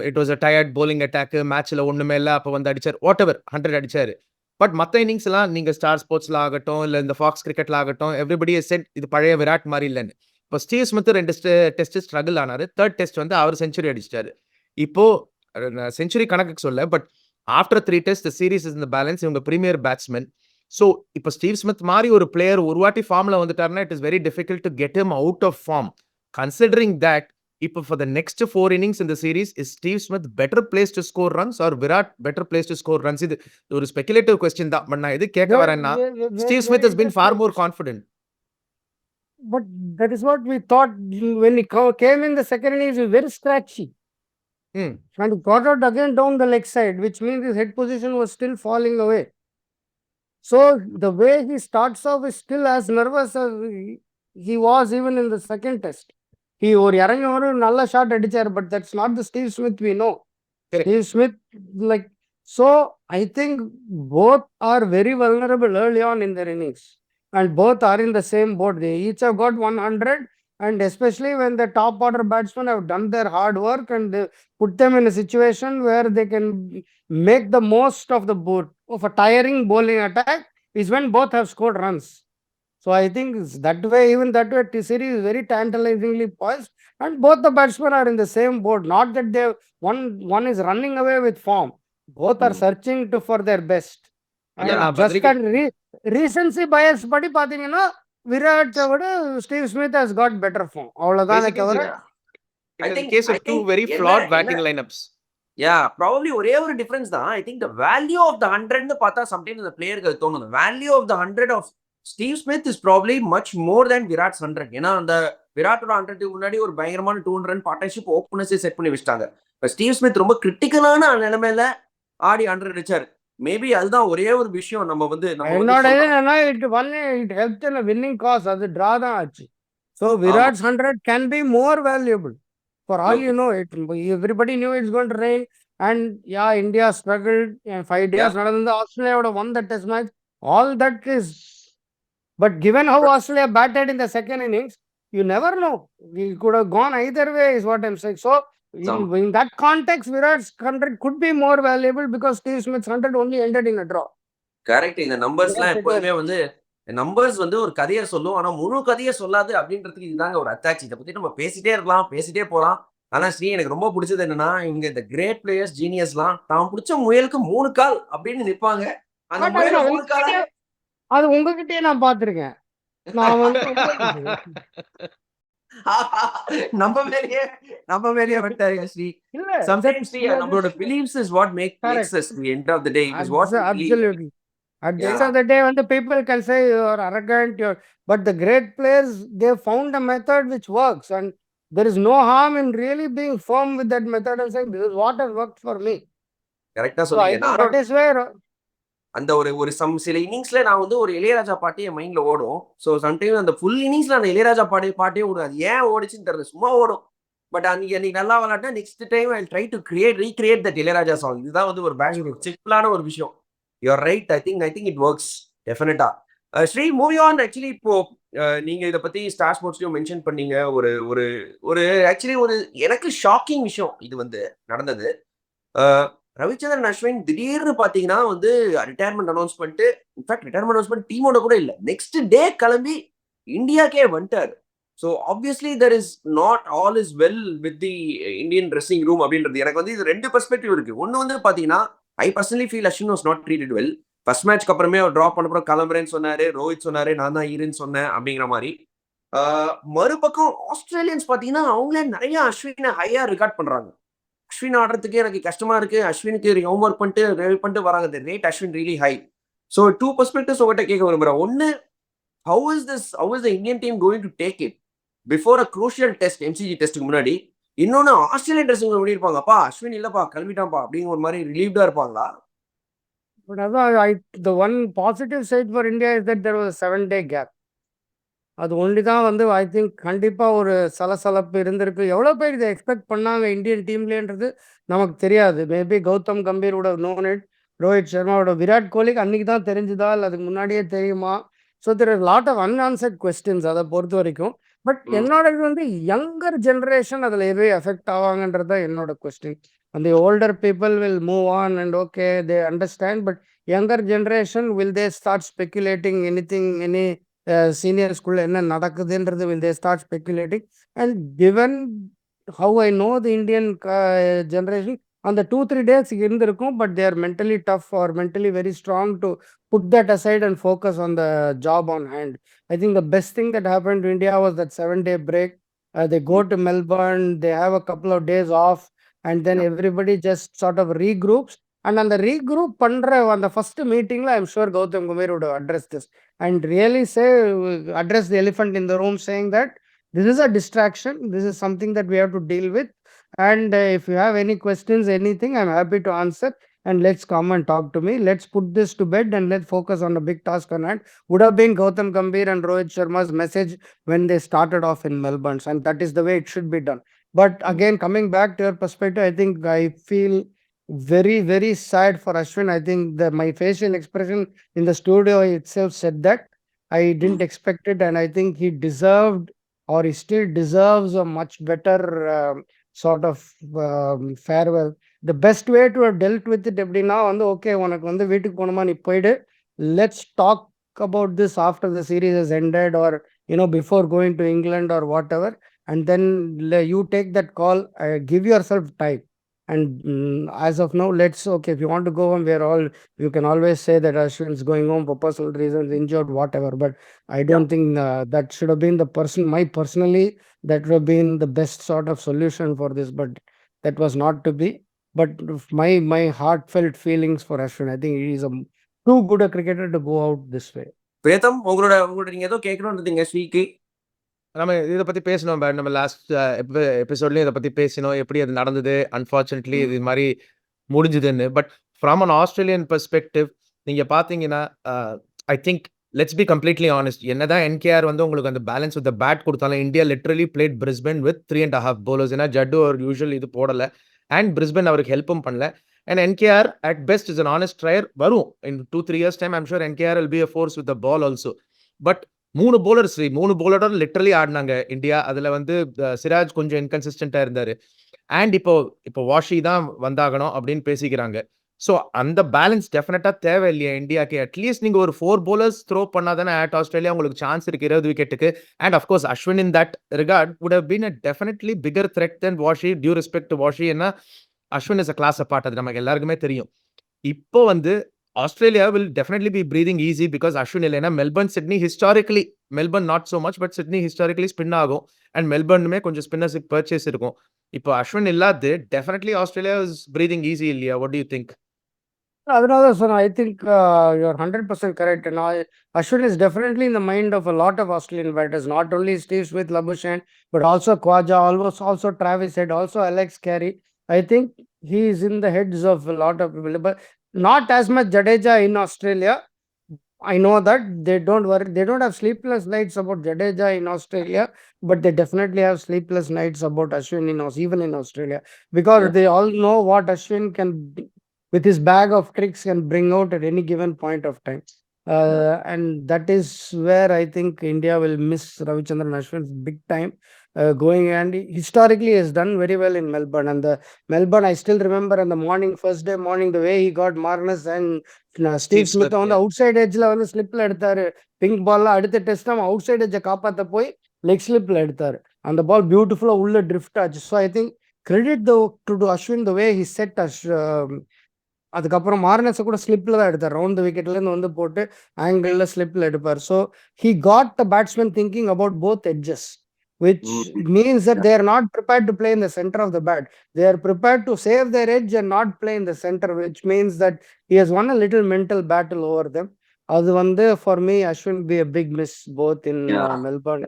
it was a tired bowling attack, மேட்ச்ல ஒண்ணுமே இல்ல, அப்ப அடிச்சார், வாட் எவர் 100 அடிச்சாரு. பட் மற்ற இன்னிங்ஸ் எல்லாம் நீங்க ஸ்டார் ஸ்போர்ட்ஸ்ல ஆகட்டும், இல்ல இந்த ஃபாக்ஸ் கிரிக்கெட்ல ஆகட்டும், எவ்ரிபடி செட் இது பழைய விராட் மாதிரி இல்லைன்னு. இப்போ ஸ்டீவ் ஸ்மித் 2 டெஸ்ட் ஸ்ட்ரகிள் ஆனாரு. 3rd டெஸ்ட் அவர் செஞ்சுரி அடிச்சிட்டாரு. இப்போ செஞ்சுரி கணக்குக்கு சொல்ல, but after 3 test the series is in the balance. இவங்க பிரீமியர் பேட்ஸ்மேன். ஸோ இப்போ ஸ்டீவ் ஸ்மித் மாதிரி ஒரு பிளேயர் ஒரு வாட்டி ஃபார்ம்ல வந்துட்டாருன்னா it is very difficult to get him out of form. Considering that, இப்போ for the next 4 innings in the series, is Steve Smith better placed to score runs or Virat better placed to score runs? இது ஒரு speculative question தான். But நான் எது கேட்க வரேன்னா, Steve Smith has been far more confident. But that is what we thought when he came in the second innings. He was very scratchy. And he got out again down the leg side, which means his head position was still falling away. So the way he starts off is still as nervous as he was even in the second test. He ஒரு இறங்கி ஒரு நல்ல shot அடிச்சார், but that's not the Steve Smith we know. Correct. Steve Smith, like, so I think both are very vulnerable early on in their innings, and both are in the same boat. They each have got 100, and especially when the top order batsmen have done their hard work and they put them in a situation where they can make the most of the boot of a tiring bowling attack, is when both have scored runs. So I think that way, even that way, the series is very tantalizingly poised, and both the batsmen are in the same boat. Not that they one is running away with form. Both are searching for their best. Recency bias படி பாத்தீங்கன்னா விராட்டை விட Steve Smith has got better form. அவ்வளவுதான் தவிர I think case of two very flawed batting lineups. Probably ஒரே ஒரு difference தான். I think the value of the 100 னு பார்த்தா sometimes the பிளேயருக்கு தோணும். The value of the 100 of Steve Smith is probably much more than Virat's 100. ஏன்னா அந்த விராட்டோட 100 முன்னாடி ஒரு பயங்கரமான 200 ரன் பார்ட்னர்ஷிப் ஓப்பனர்ஸே செட் பண்ணி வச்சிட்டாங்க. இப்போ ஸ்டீவ் ஸ்மித் ரொம்ப கிரிட்டிக்கலான நிலைமையில ஆடி 100 அடிச்சாரு. மேபி அதுதான் ஒரே ஒரு விஷயம். என்னோட it helped in a winning cause. அது டிரா தான் ஆச்சு. So Virat's 100 can be more valuable For all Okay. you know, everybody knew it's going to rain. And yeah, India struggled. And 5 days, Yeah. நடந்து Australia would have won the test match. All that is. But given how Australia batted in the second innings, you never know. We could have gone either way, is what I'm saying. So, in that context, Virat's 100 could be more valuable because Steve Smith's 100 only ended in a draw. Correct. இந்த நம்பர்ஸ்லாம் Yes, it was. எப்போதுமே வந்து numbers வந்து ஒரு கதையை சொல்லும். ஆனா முழு கதையை சொல்லாது அப்படின்றதுக்கு இதுதாங்க ஒரு அத்தாட்சி. இதை பத்தி நம்ம பேசிட்டே இருக்கலாம், பேசிட்டே போலாம். ஆனா ஸ்ரீ, எனக்கு ரொம்ப பிடிச்சது என்னன்னா, இங்க இந்த கிரேட் பிளேயர்ஸ், ஜீனியஸ்லாம் தான் பிடிச்ச முயலுக்கு 3 கால் அப்படின்னு நிப்பாங்க. அந்த But முயல் அது 3 கால அது உங்ககிட்டயே நான் பார்த்திருக்கேன். நான் வந்து நம்ம மேலேயே விட்டாருங்க ஸ்ரீ. இல்ல, Sometimes ஸ்ரீ, that- நம்மளோட beliefs is what makes correct. us the end of the day. It is what we believe. Absolutely. At the end Yeah. of the day, when the people can say you're arrogant, but the great players, they found a method which works, and there is no harm in really being firm with that method and saying this is what has worked for me. கரெக்டா So I சொன்னீங்க. think நானும் that is where அந்த ஒரு சில இன்னிங்ஸ்ல நான் வந்து ஒரு இளையராஜா பாட்டு என் மைண்ட்ல ஓடும். ஸோ சம்டைம் அந்த ஃபுல் இன்னிங்ஸ்ல அந்த இளையராஜா பாட்டே ஓடும். அது ஏன் ஓடிச்சுன்னு தெரியல, சும்மா ஓடும். பட் அன்னைக்கு நல்லா விளாட்டா next time I try to recreate that Ilaiyaraaja song. இதுதான் வந்து ஒரு பேட்ச் சிம்பிளான ஒரு விஷயம். You're right. I think it works டெஃபினட்டா. Sri, movie on. ஆக்சுவலி இப்போ நீங்க இதை பத்தி ஸ்டார் ஸ்போர்ட்ஸ்லயும் மென்ஷன் பண்ணீங்க. ஒரு ஒரு ஒரு ஆக்சுவலி ஒரு எனக்கு ஷாக்கிங் விஷயம் இது வந்து நடந்தது. ரவிச்சந்திரன் அஸ்வின் திடீர்னு பாத்தீங்கன்னா வந்து ரிட்டையர்மெண்ட் அனௌன்ஸ் பண்ணிட்டு, இன்ஃபேக்ட் ரிட்டையர்மெண்ட் அனௌன்ஸ்மெண்ட் டீமோட கூட இல்ல, நெக்ஸ்ட் டே கிளம்பி இந்தியாக்கே வந்துட்டாரு. So obviously there is not all is well with the Indian dressing room அப்படின்றது. எனக்கு வந்து இது 2 பெர்ஸ்பெக்டிவ் இருக்கு. ஒன்னு வந்து பாத்தீங்கன்னா, I personally feel Ashwin was not treated well. First மேட்ச்க்கு அப்புறமே அவர் ட்ராப் பண்ணப்புறம் கிளம்புறேன்னு சொன்னாரு. ரோஹித் சொன்னாரு நான் தான் ஈருன்னு சொன்னேன் அப்படிங்கிற மாதிரி. மறுபக்கம் ஆஸ்திரேலியன்ஸ் பாத்தீங்கன்னா அவங்களே நிறைய அஸ்வினை ஹையா ரெக்கார்ட் பண்றாங்க. அஸ்வின் ஆடுறதுக்கு எனக்கு கஷ்டமா இருக்கு, அஸ்வினுக்கு ஹோம்ஒர்க் பண்ணிட்டு வராங்க. The rate Ashwin really high. So 2 perspectives உங்கள்கிட்ட கேட்க விரும்புறேன். ஒன்னு, how is the Indian team going to take it before a crucial test, MCG டெஸ்ட்டுக்கு முன்னாடி? இன்னொன்னு, ஆஸ்திரேலியன் ட்ரெஸ்ஸிங் எப்படி இருப்பாங்கப்பா, அஸ்வின் இல்லப்பா கிளம்பிட்டான்ப்பா அப்படிங்கிற ஒரு மாதிரி ரிலீவ்டா இருப்பாங்களா? but the one positive side for India is that there was a 7-day gap. அது ஒன்லி தான் வந்து ஐ திங்க் கண்டிப்பாக ஒரு சலசலப்பு இருந்திருக்கு. எவ்வளோ பேர் இதை எக்ஸ்பெக்ட் பண்ணாங்க இந்தியன் டீம்லேன்றது நமக்கு தெரியாது. மேபி கௌதம் கம்பீரோட நோன் இட், ரோஹித் சர்மாவோட, விராட் கோலிக்கு அன்றைக்கி தான் தெரிஞ்சுதா இல்லை அதுக்கு முன்னாடியே தெரியுமா? So there is lot of unanswered questions அதை பொறுத்த வரைக்கும். பட் என்னோட இது வந்து யங்கர் ஜென்ரேஷன் அதில் எதுவே எஃபெக்ட் ஆவாங்கன்றது தான் என்னோட கொஸ்டின். அந்த older people will move on and okay they understand, but younger generation will they start ஸ்பெக்குலேட்டிங் any senior ஸ்கூலில் என்ன நடக்குதுன்றது will they start speculating. And given how I know the Indian generation, அந்த 2-3 days இருந்திருக்கும், but they are mentally tough or mentally very strong to put that aside and focus on the job on hand. I think the best thing that happened to India was that 7-day break. They go to Melbourne, they have a couple of days off, and then everybody just sort of regroups. And அந்த regroup பண்ணுற அந்த first மீட்டிங்கில் I'm sure Gautam Gambhir would address this and really address the elephant in the room, saying that this is a distraction, this is something that we have to deal with, and if you have any questions, anything, I'm happy to answer, and let's come and talk to me, let's put this to bed and let's focus on the big task on hand. Would have been Gautam Gambhir and Rohit Sharma's message when they started off in Melbourne, and that is the way it should be done. But again, coming back to your perspective, I think I feel very, very sad for Ashwin. I think that my facial expression in the studio itself said that. I didn't expect it, and I think he deserved, or he still deserves, a much better sort of farewell. The best way to have dealt with it எப்படின்னா வந்து okay உனக்கு வந்து வீட்டுக்கு போகணுமா நீ போயிடு, let's talk about this after the series has ended, or before going to England or whatever, and then you take that call, give yourself time. And as of now, okay, if you want to go home, you can always say that Ashwin's going home for personal reasons, injured, whatever. But I don't think that should have been personally, that would have been the best sort of solution for this. But that was not to be. But my heartfelt feelings for Ashwin, I think he is too good a cricketer to go out this way. பிரேதம், உங்களோட நீங்க ஏதோ கேட்கணும்ன்றீங்க ஸ்ரீக்கு. நம்ம இதை பற்றி பேசணும். நம்ம last எபிசோட்லேயும் இதை பற்றி பேசினோம், எப்படி அது நடந்தது, அன்ஃபார்ச்சுனேட்லி இது மாதிரி முடிஞ்சுதுன்னு. But from an Australian perspective நீங்கள் பார்த்தீங்கன்னா, I think let's be completely honest. என்னதான் என்கேஆர் வந்து உங்களுக்கு அந்த பேலன்ஸ் வித் பேட் கொடுத்தாலும் India literally played Brisbane with 3.5 bowlers. ஏன்னா ஜட்டு ஒரு யூஷுவல் இது போடல அண்ட் பிரிஸ்பென் அவருக்கு ஹெல்ப்பும் பண்ணல. And NKR at best is an honest trier. வரும் in 2-3 years time I'm sure NKR will be a force with the ball also. But 3 bowlers 3 bowler literally ஆடினாங்க India. அதுல வந்து சிராஜ் கொஞ்சம் இன்கன்சிஸ்டன்டா இருந்தாரு. அண்ட் இப்போ வாஷி தான் வந்தாகணும் அப்படின்னு பேசிக்கிறாங்க. ஸோ அந்த பேலன்ஸ் டெஃபினட்டா தேவை இல்லையா இந்தியாக்கு? அட்லீஸ்ட் நீங்க ஒரு 4 bowlers த்ரோ பண்ணாதானே அட் ஆஸ்திரேலியா உங்களுக்கு சான்ஸ் இருக்கு 20 விக்கெட்டுக்கு. And of course Ashwin in that regard would have been a definitely bigger threat than Washi. Due respect to Washi. ஏன்னா Ashwin is a class apart. அது நமக்கு எல்லாருக்குமே தெரியும். இப்போ வந்து Australia will definitely be breathing easy because Ashwin இல்லைன்னா Melbourne Sydney historically, Melbourne not so much but Sydney historically spin ஆகும். And மெல்பர்னுமே கொஞ்சம் ஸ்பின்னர்ஸுக்கு பர்ச்சேஸ் இருக்கும். இப்போ அஸ்வின் இல்லாது definitely Australia is breathing easy இல்லையா? What do you think? அதனால தான் சொன்னேன். I think you're 100% correct. Ashwin is definitely in the mind of a lot of Australian batters, not only Steve Smith, Labuschagne, but also Khwaja, also Travis Head, also Alex Carey. I think he is in the heads of a lot of people, but not as much Jadeja in Australia. I know that they don't worry, they don't have sleepless nights about Jadeja in Australia, but they definitely have sleepless nights about Ashwin even in Australia, because they all know what Ashwin can, with his bag of tricks, can bring out at any given point of time. And that is where I think India will miss Ravichandran Ashwin big time. Going, and historically has done very well in Melbourne. And the Melbourne, I still remember in the morning, first day morning, the way he got Marnus and Steve Smith on the outside edge la வந்து ஸ்லிப்ல எடுத்தாரு. Pink பால்ல அடுத்த test நம்ம out side எட்ஜை காப்பாற்ற போய் leg ஸ்லிப்ல எடுத்தாரு. அந்த பால் பியூட்டிஃபுல்லா உள்ள ட்ரிஃப்ட் ஆச்சு. So I think credit to Ashwin the way he said அதுக்கப்புறம் மார்னஸை கூட ஸ்லிப்பில் தான் எடுத்தார். ரவுண்ட் விக்கெட்லேருந்து வந்து போட்டு ஆங்கிளில் ஸ்லிப்பில் எடுப்பார். So he got the batsman thinking about both edges, which means that they are not prepared to play in the center of the bat. They are prepared to save their edge and not play in the center, which means that he has won a little mental battle over them. அது வந்து for me, Ashwin be a big miss both in Melbourne.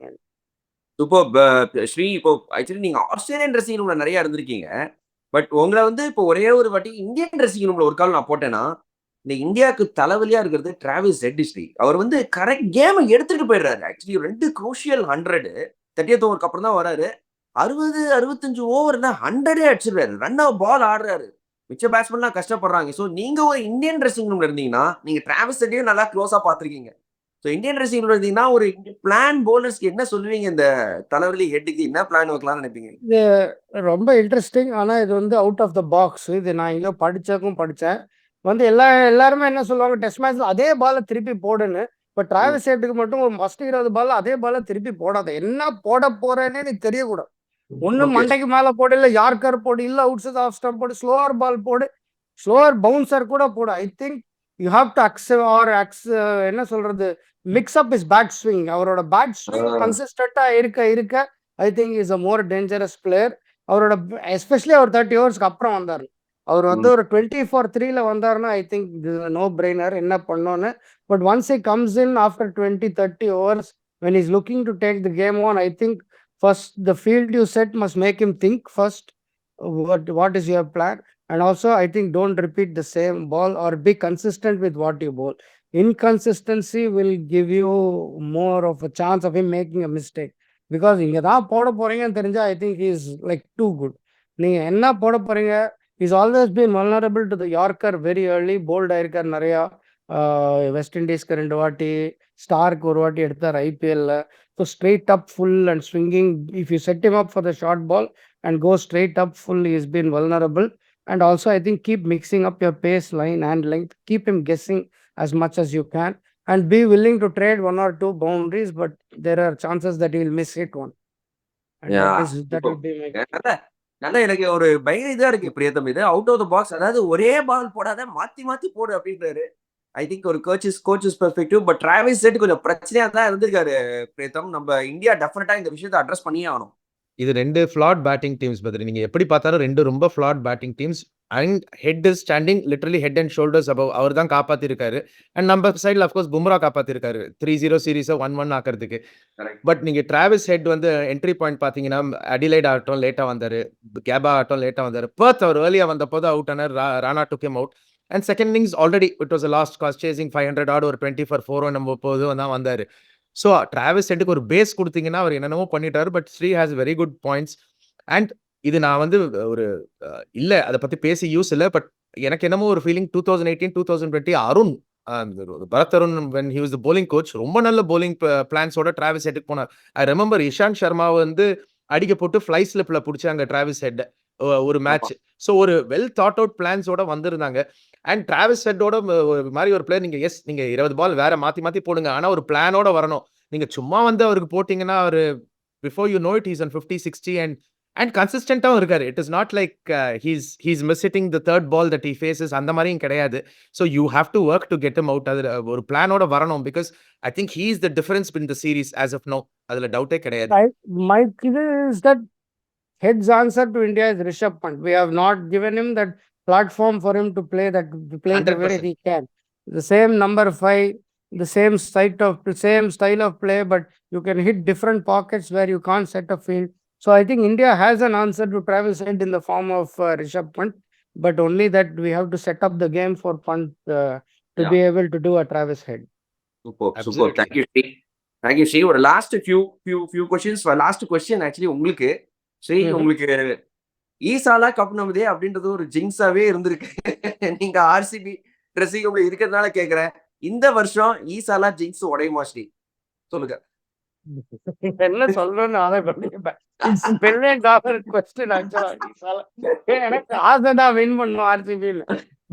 Super Sri. இப்போ actually நீங்க Australian dressing ரூம்ல நிறைய இருந்திருக்கீங்க. But உங்களை வந்து இப்போ ஒரே ஒரு வாட்டி இந்தியன் ட்ரெஸ்ஸிங் ரூம்ல ஒரு கால் நான் போட்டேன்னா, இந்த இந்தியாவுக்கு தலைவலியா இருக்கிறது டிராவிஸ் ஹெட். ஸ்ரீ அவர் வந்து கரெக்ட் கேமை எடுத்துட்டு போயிடுறாரு. ஆக்சுவலி 2 crucial 100 30th ஓவருக்கு அப்புறம் தான் வராரு. 60-65 ஓவர்ல 100 அடிச்சிடுறாரு. ரன் அவுட் பால் ஆடுறாரு. மிச்ச பேட்ஸ்மேன்லாம் கஷ்டப்படுறாங்க. ஸோ நீங்க ஒரு இந்தியன் ட்ரெஸ்ஸிங் ரூம்ல இருந்தீங்கன்னா, நீங்க டிராவிஸ் ஹெட்டையும் நல்லா க்ளோஸா பார்த்துருக்கீங்க. ஸோ இந்தியன் ட்ரெஸ்ஸிங் ரூம்ல இருந்தீங்கன்னா ஒரு பிளான் போலர்ஸ்க்கு என்ன சொல்லுவீங்க? இந்த தலைவலி ஹெட்டுக்கு என்ன பிளான் வைக்கலாம்னு நினைப்பீங்க? இது ரொம்ப இன்ட்ரெஸ்டிங். ஆனால் இது வந்து அவுட் ஆஃப் த பாக்ஸ். இது நான் எங்கேயோ படித்தேன். வந்து எல்லாருமே என்ன சொல்லுவாங்க, டெஸ்ட் மேட்ச்ல அதே பாலை திருப்பி போடுன்னு. இப்போ டிராவிஸ் ஹெட்டுக்கு மட்டும் ஒரு ஃபர்ஸ்ட் 20 பால் அதே பாலை திருப்பி போடாத. என்ன போட போறேன்னே நீ தெரியக்கூடாது. ஒன்று மண்டைக்கு மேலே போடு, இல்லை யார்கர் போடு, இல்லை அவுட் சைட் ஆஃப் ஸ்டம்ப் போடு, ஸ்லோவர் பால் போடு, ஸ்லோவர் பவுன்சர் கூட போடு. I think you have to என்ன சொல்றது, mix up is bat swing. அவரோட பேட் ஸ்விங் கன்சிஸ்டண்டா இருக்க I think is a more dangerous player. அவரோட எஸ்பெஷலி அவர் 30 ஓவர்ஸ்க்கு அப்புறம் வந்தார். அவர் வந்து ஒரு 20-for-3 வந்தாருன்னா ஐ திங்க் நோ பிரெய்னர் என்ன பண்ணோன்னு. But once he comes in after 20-30 overs when he's looking to take the game on, I think first the field you set must make him think first what is your plan. And also I think don't repeat the same ball or be consistent with what you bowl. Inconsistency will give you more of a chance of him making a mistake, because இங்க தான் போட போறீங்கன்னு தெரிஞ்சா I think he is like too good. நீங்க என்ன போட போறீங்க, he's always been vulnerable to the Yorker very early. bold ஆயிருக்கார் நிறையா. வெஸ்ட் இண்டீஸ்க்கு 2 வாட்டி, ஸ்டார்க்கு ஒரு வாட்டி எடுத்தார் ஐபிஎல்ல. So straight up full and swinging, if you set him up for the short ball and go straight up full, he has been vulnerable. And also I think keep mixing up your pace, line and length. Keep him guessing as much as you can and be willing to trade 1 or 2 boundaries, but there are chances that he will miss hit one. And that will be my நல்லா எனக்கு ஒரு பயங்கர இதா இருக்கு பிரியத்தம். இது out of the box, அதாவது ஒரே பால் போடாத, மாத்தி போடு அப்படின்றாரு. ஐ திங்க் ஒரு coaches perspective. But Travis head கொஞ்சம் பிரச்சனையா தான் இருந்திருக்காரு பிரியத்தம். நம்ம இந்தியா டெஃபினட்டா இந்த விஷயத்தை அட்ரஸ் பண்ணியே ஆகணும். இது 2 ஃபிளாட் பேட்டிங் டீம்ஸ் பத்ரி. நீங்க எப்படி பார்த்தாலும் 2 ரொம்ப flat batting teams. And Head is standing literally head and shoulders above. அவர் தான் காப்பாத்திருக்காரு. அண்ட் நம்ம சைடில் அஃப்கோர்ஸ் பும்ரா காப்பாத்திருக்காரு 3-0 சீரீஸை 1-1 ஆக்கிறதுக்கு. பட் நீங்க டிராவிஸ் ஹெட் வந்து என்ட்ரி பாயிண்ட் பாத்தீங்கன்னா, அடிலைட் ஆகட்டும் லேட்டா வந்தாரு, கேபா ஆகட்டும் லேட்டா வந்தாரு, பர்த் அவர் ஏர்லியா வந்த போது அவுட் ஆனார், Rana took him out. And second innings already it was lost cause chasing 500 at ஒரு 20 for 4 நம்ம போதும் தான் வந்தாரு. ஸோ டிராவிஸ் ஹெட்டுக்கு ஒரு பேஸ் கொடுத்தீங்கன்னா அவர் என்னென்னமோ பண்ணிட்டாரு. But Sri has very good points. And இது நான் வந்து ஒரு இல்ல அதை பத்தி பேசி யூஸ் இல்லை. பட் எனக்கு என்னமோ ஒரு feeling 2018 2020 Arun Bharath Arun when he was the bowling coach ரொம்ப நல்ல bowling பிளான்ஸோட டிராவிஸ் ஹெட்டுக்கு போனார். ஐ ரிமெம்பர் இஷாந்த் சர்மா வந்து அடிக்க போட்டு ஃப்ளை ஸ்லிப்ல பிடிச்சாங்க டிராவிஸ் ஹெட் ஒரு மேட்ச். ஸோ ஒரு வெல் தாட் அவுட் பிளான்ஸோட வந்திருந்தாங்க. அண்ட் டிராவிஸ் ஹெட்டோட ஒரு மாதிரி ஒரு பிளேயர் நீங்க 20 பால் வேற மாத்தி போடுங்க, ஆனா ஒரு பிளானோட வரணும். நீங்க சும்மா வந்து அவருக்கு போட்டீங்கன்னா அவரு before you know it he's on 50-60 and கன்சிஸ்டன்ட்டாவும் இருக்காரு. It is not like he's miss hitting the third ball that he faces அந்த மாதிரியும் கிடையாது. So you have to work to get him out. அது ஒரு பிளானோட வரணும். Because I think he is the difference in the series as of now. அதுல டவுட்டே கிடையாது. Is that head's answer to India is Rishabh Pant. We have not given him that platform for him to play the way 100%. he can. The same number 5, the same style of play, but you can hit different pockets where you can't set a field. So I think India has an answer to Travis Head in the form of Rishabh Pant, but only that we have to set up the game for Pant to be able to do a Travis Head. Super. Thank you, Sri. Thank you, Sri. ஒரு last few questions. Last question actually உங்களுக்கு ஸ்ரீ, உங்களுக்கு ஈசாலா cup நமதே அப்படின்றது ஒரு ஜிங்ஸாவே இருந்திருக்கு. நீங்க RCB dressing ரூம்ல இருக்கிறதுனால கேக்குறேன், இந்த வருஷம் ஈசாலா ஜிங்ஸ் உடையுமா ஸ்ரீ? சொல்லுங்க. என்ன சொல்லணும்னு எனக்கு ஆசைதான் வின் பண்ணும் ஆர்சிபின்னு.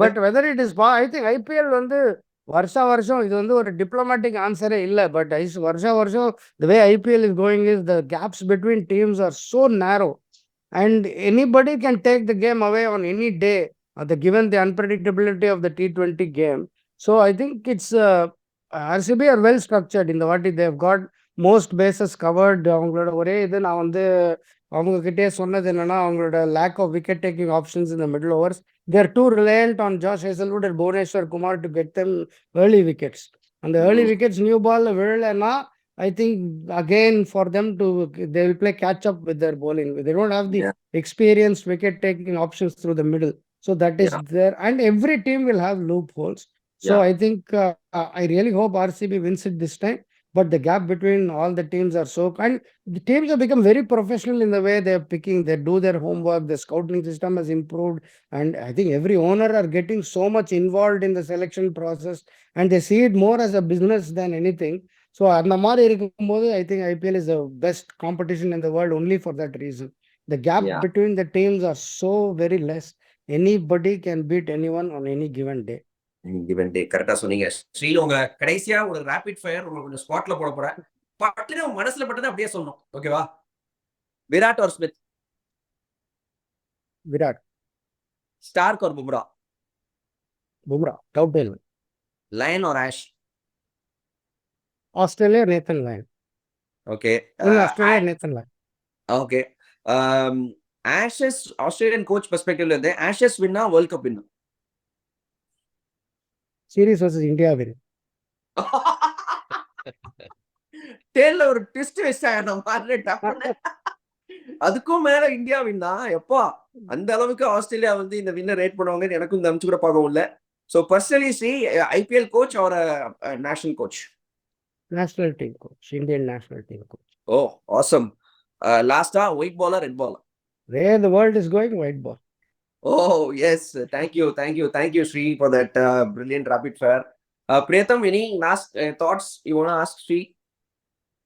But whether it is I think IPL வந்து வருஷம் இது வந்து ஒரு டிப்ளமேட்டிக் ஆன்சரே இல்லை. பட் வருஷம் the way IPL is going is the gaps between teams are so narrow and anybody can take the game away on any day, given the unpredictability of the T20 game. So I think it's RCB are well structured in the what they have got most bases covered. அவங்களோட ஒரே இது நான் வந்து அவங்க கிட்டே சொன்னது என்னன்னா, அவங்களோட lack of wicket taking options in the middle overs. They are too reliant on Josh Hazelwood and Bhuvneshwar Kumar to get them early wickets. And the early wickets new ball விழலைன்னா I think again for them they will play catch up with their bowling. They don't have the experienced wicket taking options through the middle. So that is there, and every team will have loopholes. So I think I really hope RCB wins it this time. But the gap between all the teams are so, and the teams have become very professional in the way they're picking. They do their homework. The scouting system has improved, and I think every owner are getting so much involved in the selection process, and they see it more as a business than anything. So அந்த மாதிரி இருக்கும்போது I think IPL is the best competition in the world only for that reason. The gap between the teams are so very less. Anybody can beat anyone on any given day. கரெக்டா சொன்னீங்க ஸ்ரீ. உங்க கடைசியா ஒரு rapid fire உங்களுக்கு ஸ்பாட்ல போட போறேன். பட்டுன்னு உங்க மனசுல பட்டதை அப்படியே சொல்லணும், ஓகேவா? Virat or Smith? Virat. Starc or Bumrah? Bumrah. Top tail. Lyon or Ash? Australia, Nathan Lyon. Okay. Australia, Nathan Lyon. Okay. Ashes Australian coach பெர்ஸ்பெக்டிவ்ல இருந்து ஆஷஸ் வின்னா வேர்ல்ட் கப் வின்னா? Series versus India win. டேல்ல ஒரு ட்விஸ்ட் வச்சாங்க மாதிரி. அதுக்கும் மேல இந்தியா வின்னா எப்பா? அந்த அளவுக்கு ஆஸ்திரேலியா வந்து இந்த வின்னர் ரேட் பண்ணுவாங்கன்னு எனக்கும் இந்த அம்சு கூட பார்க்கவும் இல்லை. ஸோ பர்சனலி சி IPL coach or national coach? National team coach. Indian national team coach. Oh awesome. லாஸ்டா ஒயிட் பாலா ரெட் பாலா? Where the world is going, white ball. Oh, yes. Thank you, Sri, for that brilliant rapid fire. Priyatham, any last thoughts you want to ask Sri?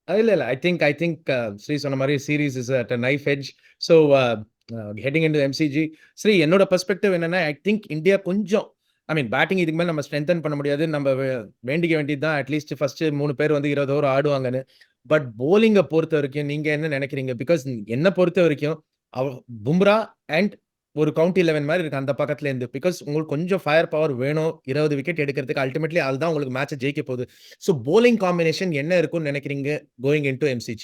இல்ல I think Sri சொன்ன மாதிரி series is at knife edge. So heading in to MCG Sri, என்னோட perspective என்னன்னா, I think India கொஞ்சம் batting இதுக்கு மேலே நம்ம strengthen பண்ண முடியாது. நம்ம வேண்டிக்க வேண்டியது தான் அட்லீஸ்ட் ஃபர்ஸ்ட் 3 பேர் வந்து 20 ஓவர் ஆடுவாங்கன்னு. பட் போலிங்கை பொறுத்த வரைக்கும் நீங்க என்ன நினைக்கிறீங்க? பிகாஸ் என்னை பொறுத்த வரைக்கும் பும்ரா அண்ட் ஒரு கவுண்டி 11 மாதிரி இருக்கு அந்த பக்கத்துல இருந்து. பிகாஸ் உங்களுக்கு கொஞ்சம் ஃபயர் பவர் வேணும் 20 விக்கெட் எடுக்கிறதுக்கு. அல்டிமேட்லி அதுதான் உங்களுக்கு மேட்சை ஜெயிக்க போகுது. ஸோ போலிங் காம்பினேஷன் என்ன இருக்கும்னு நினைக்கிறீங்க கோயிங் இன்டு MCG?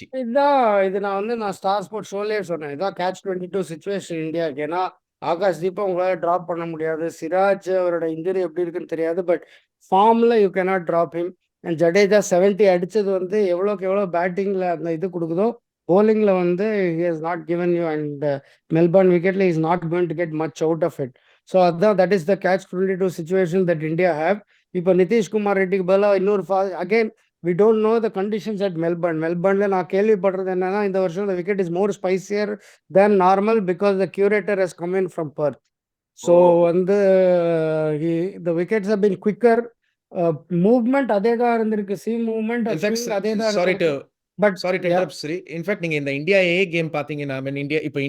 இது நான் ஸ்டார் ஸ்போர்ட்ஸ் ஷோலே சொன்னேன். இதான் catch-22 சிச்சுவேஷன் இந்தியாவுக்கு. ஏன்னா ஆகாஷ் தீபம் உங்களால் ட்ராப் பண்ண முடியாது. சிராஜ் அவரோட இன்ஜுரி எப்படி இருக்குன்னு தெரியாது. பட் ஃபார்ம்ல you cannot drop him. And Jadeja 70 அடிச்சது வந்து எவ்வளோக்கு எவ்வளோ பேட்டிங்ல அந்த இது கொடுக்குதோ bowling la வந்து he has not given you, and Melbourne wicket he is not going to get much out of it. So that is the catch 22 situation that India have. இப்போ நிதிஷ் குமார் ரெட்டிக்கு பதிலாக இன்னொரு again we don't know the conditions at Melbourne. மெல்பர்ன்ல நான் கேள்விப்படுறது என்னன்னா இந்த வருஷம் the wicket is more spicier than normal because the curator has come in from Perth. So வந்து the wickets have been quicker. Movement அதே தான் இருந்திருக்கு, seam movement அதே தான். Sorry to but sorry to interrupt Sri. In fact நீங்க இந்த India A game பாத்தீங்கன்னா, I mean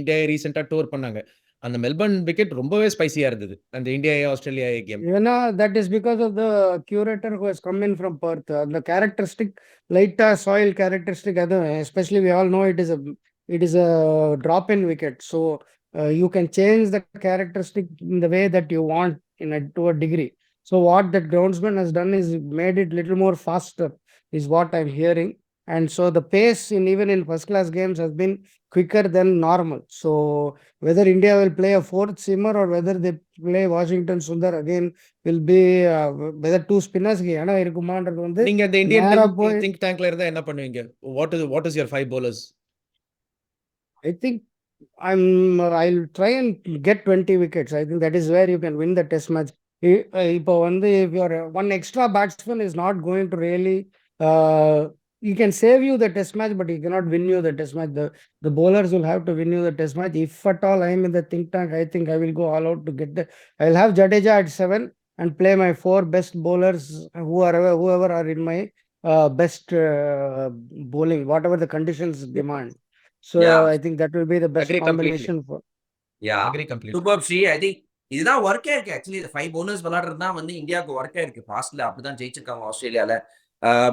India ரீசெண்டா டூர் பண்ணாங்க. அந்த மெல்பர்ன் விக்கெட் ரொம்பவே ஸ்பைசியா இருந்தது, அந்த India A Australia A game. ஏன்னா that is because of the curator who has come in from Perth. The characteristic lighter soil characteristic, especially we all know it is a drop in wicket, so you can change the characteristic in the way that you want to a degree. So what the groundsman has done is made it little more faster is what I'm hearing. And so the pace even in first class games has been quicker than normal. So whether India will play a fourth seamer or whether they play Washington Sundar again will be whether two spinners ஏனா இருக்குமான்றது வந்து நீங்க இந்த Indian think tankல இருந்தா என்ன பண்ணுவீங்க? What is your 5 bowlers? I think I'll try and get 20 wickets. I think that is where you can win the test match. இப்போ வந்து if your one extra batsman is not going to really he can save you the test match, but he cannot win you the test match. The bowlers will have to win you the test match. If at all I am in the think tank, I think I will go all out to get I'll have Jadeja at 7 and play my 4 best bowlers, whoever are in my best bowling, whatever the conditions demand. So I think that will be the best combination for. Yeah, agree completely. Superb Sri. I think இதுதான் ஒர்க்கே இருக்கு. Actually இந்த 5 bonus விளையாடுறது தான் வந்து இந்தியாவுக்கு ஒர்க்கே இருக்கு. பாஸ்ட்ல அப்படிதான் ஜெயிச்சிருக்காங்க ஆஸ்திரேலியால.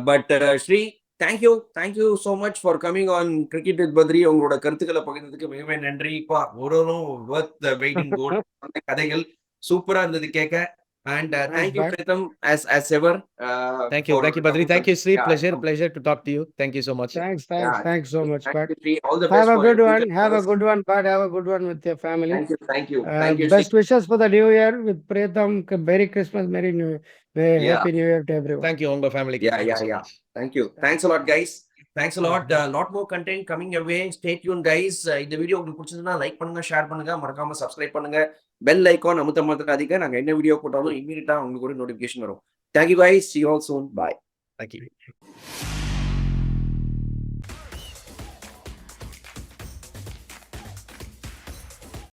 But Sri, thank you so much for coming on Cricket with Badri. உங்களோட கருத்துக்களை பகிர்ந்ததுக்கு மிகவே நன்றி. ஒரு worth the waiting goal. கதைகள் சூப்பரா இருந்தது கேட்க. And thank you Pritham as ever. Thank you Badri. Thank you Sri. Pleasure to talk to you. Thank you so much. Thanks so much, Pat. All the best. Have a good one. Have a good one, Pat. Have a good one with your family. Thank you. Best wishes for the new year with Pritham. Merry Christmas, Merry New Year. Happy New Year to everyone. Thank you unga family. Yeah. Thank you. Thanks a lot guys. Thanks a lot. Lot more content coming your way. Stay tuned guys. இந்த video உங்களுக்கு பிடிச்சதுன்னா like பண்ணுங்க, share பண்ணுங்க, மறக்காம subscribe பண்ணுங்க. Bell icon அமுத்தாதீங்க. நாங்க என்ன வீடியோ போட்டாலும் இம்மீடியட்டா உங்களுக்கு ஒரு நோட்டிபிகேஷன் வரும். Thank you guys. See you all soon. Bye. Thank you.